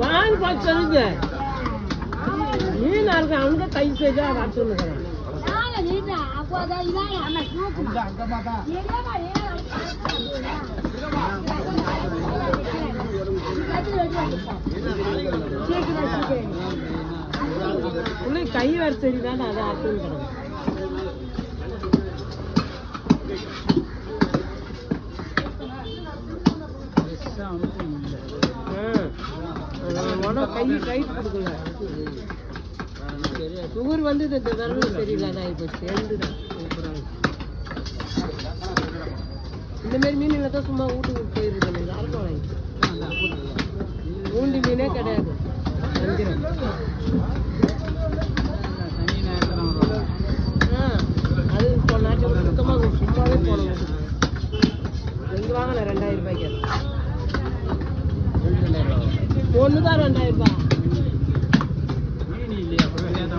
வாங்கி பார்த்து சொல்லுங்க மீன் இருக்கு அவங்க கை செய்தா வர சொல்லுங்க கை வர சரிதான் அதை ஆட்டுன்னு கை கை கொடுக்கல சுகர் வந்து இந்த விரல் சரியில்லாத ஆகிப்போச்சு எழுந்துதான் இந்த மாதிரி மீன்களை தான் சும்மா வீட்டுக்கு போயிருக்கேன் அரக்கம் வாங்கிச்சு ஊண்டி மீனே கிடையாது அது நாட்டு சுத்தமாக சும்மாவே போனோம் எங்க வாங்கினேன் 2000 ரூபாய்க்கு ஒன்று தான் 2000 ரூபாய்